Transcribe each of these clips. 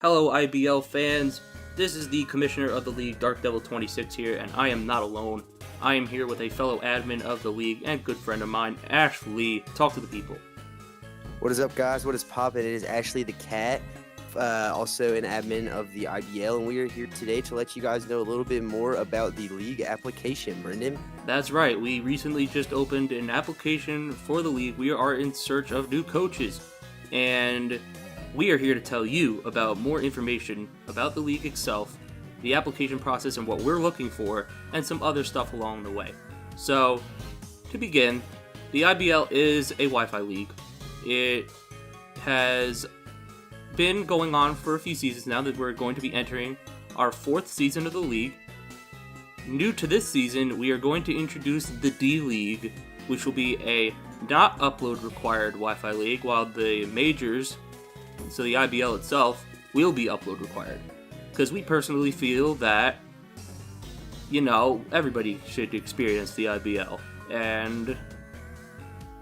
Hello IBL fans, this is the Commissioner of the League, DarkDevil26 here, and I am not alone. I am here with a fellow admin of the league and good friend of mine, Ashley. Talk to the people. What is up, guys? What is poppin'? It is Ashley the Cat, also an admin of the IBL, and we are here today to let you guys know a little bit more about the league application. Brendan? That's right, we recently just opened an application for the league. We are in search of new coaches, and we are here to tell you about more information about the league itself, the application process and what we're looking for, and some other stuff along the way. So, to begin, the IBL is a Wi-Fi league. It has been going on for a few seasons now that we're going to be entering our 4th season of the league. New to this season, we are going to introduce the D-League, which will be a not upload required Wi-Fi league, while the majors, so the IBL itself, will be upload required. Because we personally feel that, everybody should experience the IBL. And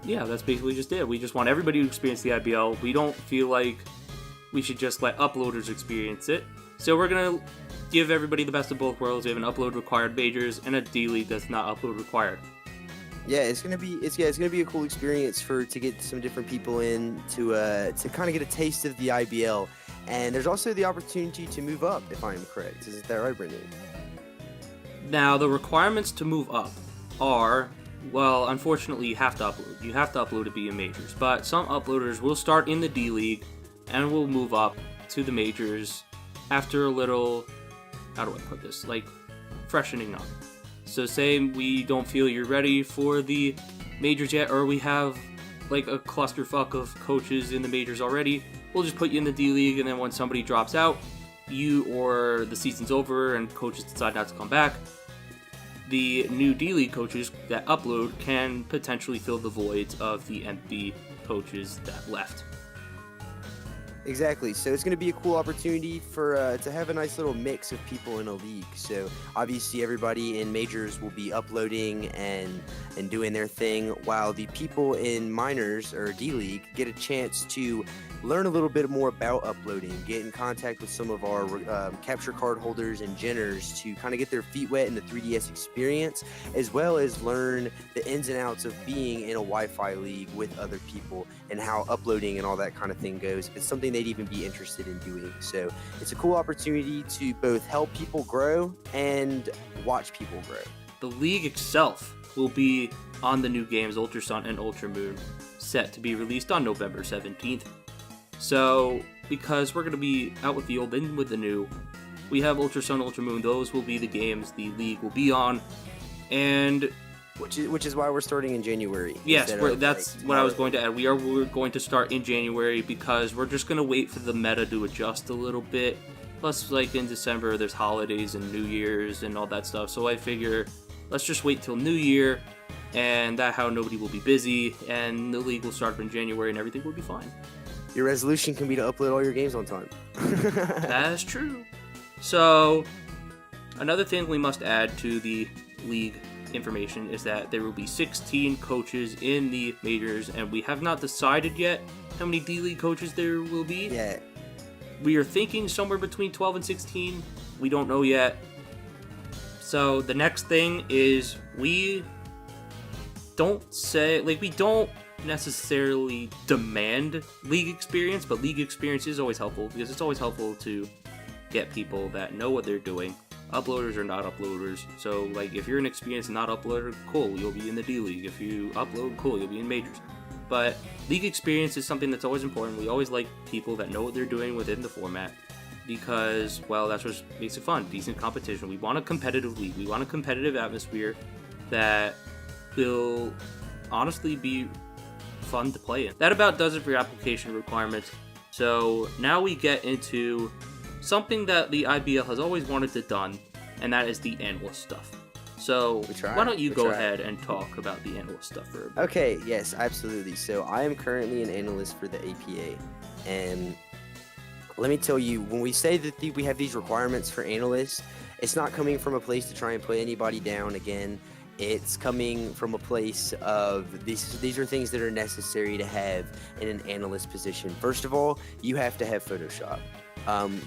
yeah, that's basically just it. We just want everybody to experience the IBL. We don't feel like we should just let uploaders experience it. So we're going to give everybody the best of both worlds. We have an upload required majors and a D-League that's not upload required. Yeah, it's gonna be a cool experience to get some different people in to kind of get a taste of the IBL, and there's also the opportunity to move up, if I am correct. Isn't that right, Brendan? Now, the requirements to move up are, well, unfortunately, you have to upload. You have to upload to be in majors, but some uploaders will start in the D-League and will move up to the majors after a little, how do I put this, like, freshening up. So say we don't feel you're ready for the majors yet, or we have like a clusterfuck of coaches in the majors already, we'll just put you in the D-League, and then when somebody drops out, you or the season's over and coaches decide not to come back, the new D-League coaches that upload can potentially fill the voids of the empty coaches that left. Exactly. So it's going to be a cool opportunity for to have a nice little mix of people in a league. So obviously everybody in majors will be uploading and doing their thing, while the people in minors or D-League get a chance to learn a little bit more about uploading, get in contact with some of our capture card holders and genners to kind of get their feet wet in the 3DS experience, as well as learn the ins and outs of being in a Wi-Fi league with other people and how uploading and all that kind of thing goes. It's something they'd even be interested in doing. So it's a cool opportunity to both help people grow and watch people grow. The league itself will be on the new games Ultra Sun and Ultra Moon, set to be released on November 17th. So, because we're going to be out with the old and with the new, we have Ultra Sun, Ultra Moon. Those will be the games the league will be on, and which is why we're starting in January. Yes, that's what I was going to add. We're going to start in January because we're just going to wait for the meta to adjust a little bit. Plus, like in December, there's holidays and New Year's and all that stuff. So I figure let's just wait till New Year, and that how nobody will be busy, and the league will start up in January, and everything will be fine. Your resolution can be to upload all your games on time. That's true. So, another thing we must add to the league information is that there will be 16 coaches in the majors, and we have not decided yet how many D-League coaches there will be. Yeah. We are thinking somewhere between 12 and 16. We don't know yet. So, the next thing is we don't necessarily demand league experience, but league experience is always helpful because it's always helpful to get people that know what they're doing, uploaders or not uploaders. So like if you're an experienced not uploader, cool, you'll be in the D-League. If you upload, cool, you'll be in majors. But league experience is something that's always important. We always like people that know what they're doing within the format because, well, that's what makes it fun. Decent competition. We want a competitive league. We want a competitive atmosphere that will honestly be fun to play in. That about does it for your application requirements. So now we get into something that the IBL has always wanted to done, and that is the analyst stuff. So why don't you go ahead and talk about the analyst stuff for a bit? Okay, yes, absolutely. So I am currently an analyst for the APA, and let me tell you, when we say that we have these requirements for analysts, it's not coming from a place to try and put anybody down again. It's coming from a place of these are things that are necessary to have in an analyst position. First of all, you have to have Photoshop.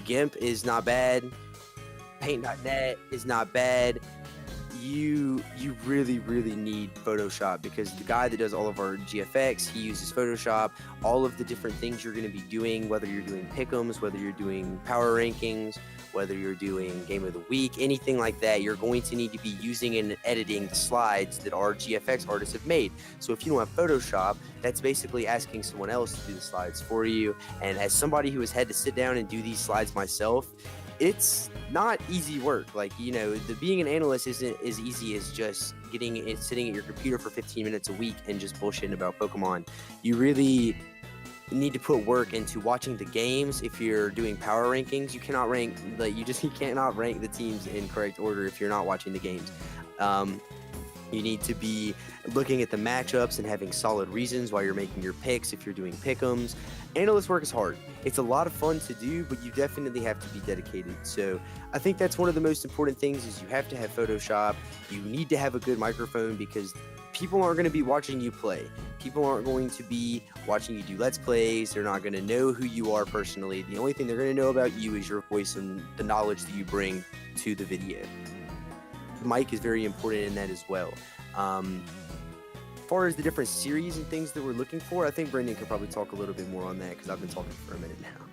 GIMP is not bad. Paint.net is not bad. You really need Photoshop, because the guy that does all of our GFX, he uses Photoshop. All of the different things you're going to be doing, whether you're doing pick'ems, whether you're doing power rankings, whether you're doing game of the week, anything like that, you're going to need to be using and editing the slides that our GFX artists have made. So if you don't have Photoshop, that's basically asking someone else to do the slides for you. And as somebody who has had to sit down and do these slides myself, it's not easy work. Like, being an analyst isn't as easy as just sitting at your computer for 15 minutes a week and just bullshitting about Pokemon. You really need to put work into watching the games. If you're doing power rankings, you cannot rank, you cannot rank the teams in correct order if you're not watching the games. You need to be looking at the matchups and having solid reasons why you're making your picks if you're doing pick'ems. Analyst work is hard. It's a lot of fun to do, but you definitely have to be dedicated. So I think that's one of the most important things, is you have to have Photoshop. You need to have a good microphone, because people aren't going to be watching you play. People aren't going to be watching you do Let's Plays. They're not going to know who you are personally. The only thing they're going to know about you is your voice and the knowledge that you bring to the video. The mic is very important in that as well. As far as the different series and things that we're looking for, I think Brendan could probably talk a little bit more on that, because I've been talking for a minute now.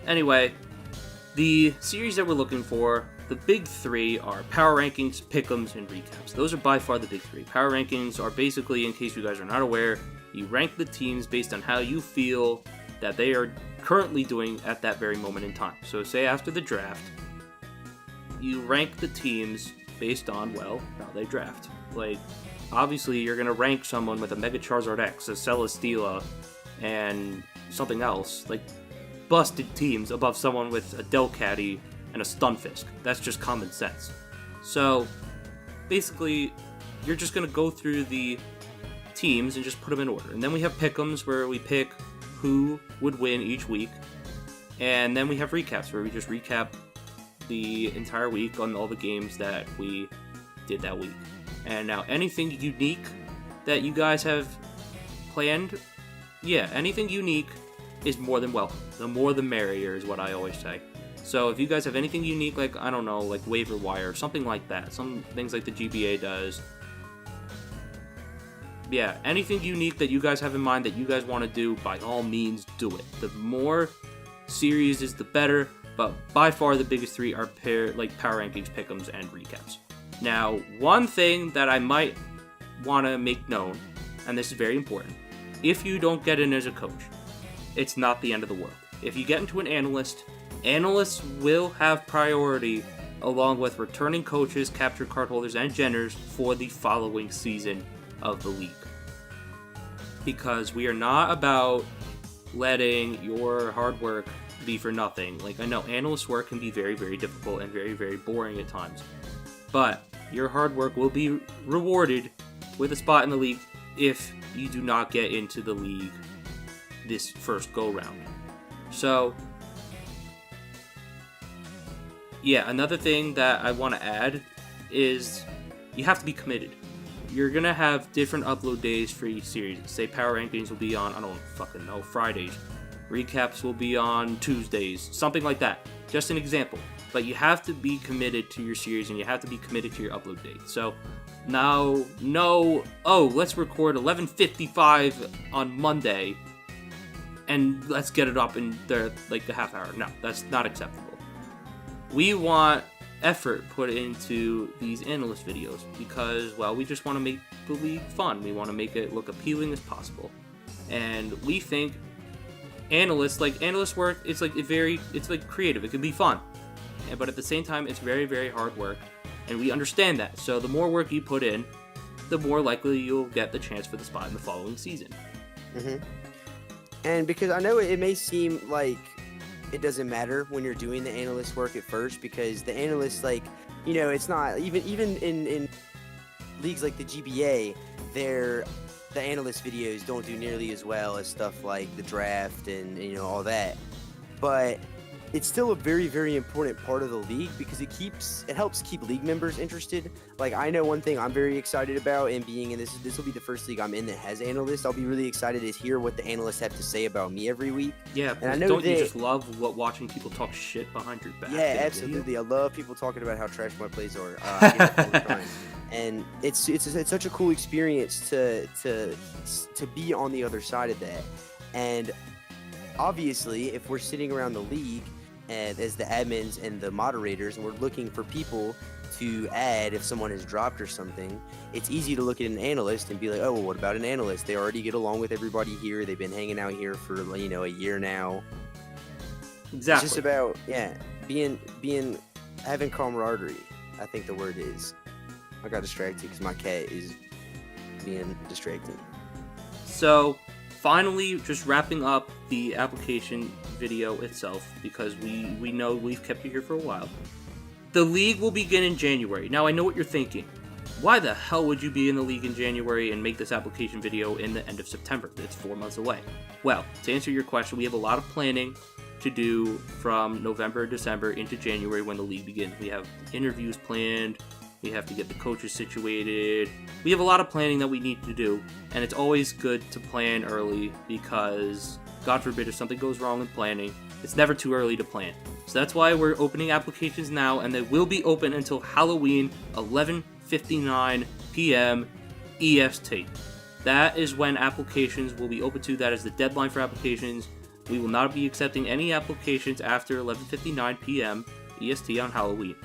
Anyway, the series that we're looking for, the big three are power rankings, pick'ems, and recaps. Those are by far the big three. Power rankings are basically, in case you guys are not aware, you rank the teams based on how you feel that they are currently doing at that very moment in time. So say after the draft, you rank the teams based on, how they draft. Like, obviously, you're going to rank someone with a Mega Charizard X, a Celesteela, and something else, like busted teams, above someone with a Delcatty and a Stunfisk. That's just common sense. So, basically, you're just going to go through the teams and just put them in order. And then we have pick'ems, where we pick who would win each week. And then we have recaps, where we just recap the entire week on all the games that we did that week. And now, anything unique that you guys have planned, anything unique is more than welcome. The more the merrier is what I always say. So if you guys have anything unique, like, I don't know, like waiver wire, something like that, some things like the GBA does, anything unique that you guys have in mind that you guys want to do, by all means, do it. The more series is the better, but by far the biggest three are power rankings, pick'ems, and recaps. Now, one thing that I might want to make known, and this is very important, if you don't get in as a coach, it's not the end of the world. If you get into an analyst, analysts will have priority along with returning coaches, captured card holders, and generators for the following season of the league. Because we are not about letting your hard work be for nothing. Like, I know analyst work can be very, very difficult and very, very boring at times. But your hard work will be rewarded with a spot in the league if you do not get into the league this first go-round. So, another thing that I want to add is you have to be committed. You're going to have different upload days for each series. Say power rankings will be on, I don't fucking know, Fridays. Recaps will be on Tuesdays. Something like that. Just an example. But you have to be committed to your series, and you have to be committed to your upload date. So now, let's record 11:55 on Monday, and let's get it up in the half hour. No, that's not acceptable. We want effort put into these analyst videos because, we just want to make the league fun. We want to make it look appealing as possible. And we think analyst work, it's creative. It can be fun. But at the same time, it's very, very hard work. And we understand that. So the more work you put in, the more likely you'll get the chance for the spot in the following season. Mm-hmm. And because I know it may seem like it doesn't matter when you're doing the analyst work at first, because the analyst, it's not, even in leagues like the GBA, the analyst videos don't do nearly as well as stuff like the draft and, all that. But it's still a very, very important part of the league because it helps keep league members interested. Like, I know one thing I'm very excited about, and being in this will be the first league I'm in that has analysts. I'll be really excited to hear what the analysts have to say about me every week. Yeah, and I know don't you just love watching people talk shit behind your back? Yeah, absolutely. I love people talking about how trash my plays are. I hear it all the time. And it's such a cool experience to be on the other side of that. And obviously, if we're sitting around the league and as the admins and the moderators, and we're looking for people to add if someone has dropped or something, it's easy to look at an analyst and be like, oh, well, what about an analyst? They already get along with everybody here. They've been hanging out here for, a year now. Exactly. It's just about, having camaraderie, I think the word is. I got distracted because my cat is being distracted. So, finally, just wrapping up the application video itself, because we know we've kept you here for a while. The league will begin in January. Now, I know what you're thinking. Why the hell would you be in the league in January and make this application video in the end of September? It's 4 months away. Well, to answer your question, we have a lot of planning to do from November, December into January when the league begins. We have interviews planned. We have to get the coaches situated. We have a lot of planning that we need to do, and it's always good to plan early because, God forbid, if something goes wrong in planning, it's never too early to plan. So that's why we're opening applications now, and they will be open until Halloween, 11:59 p.m. EST. That is when applications will be open to. That is the deadline for applications. We will not be accepting any applications after 11:59 p.m. EST on Halloween.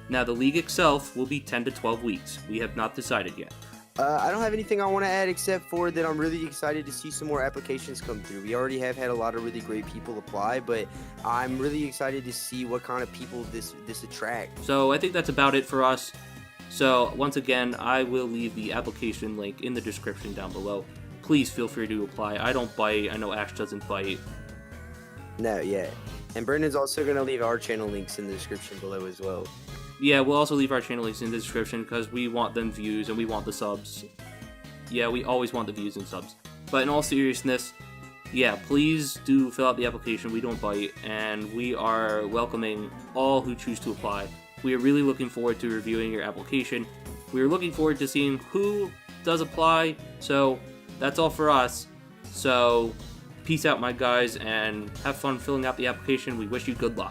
Now, the league itself will be 10 to 12 weeks. We have not decided yet. I don't have anything I want to add except for that I'm really excited to see some more applications come through. We already have had a lot of really great people apply, but I'm really excited to see what kind of people this attracts. So I think that's about it for us. So once again, I will leave the application link in the description down below. Please feel free to apply. I don't bite. I know Ash doesn't bite. No, yeah. And Brendan's also going to leave our channel links in the description below as well. Yeah, we'll also leave our channel links in the description because we want them views and we want the subs. Yeah, we always want the views and subs. But in all seriousness, yeah, please do fill out the application. We don't bite, and we are welcoming all who choose to apply. We are really looking forward to reviewing your application. We are looking forward to seeing who does apply. So that's all for us. So peace out, my guys, and have fun filling out the application. We wish you good luck.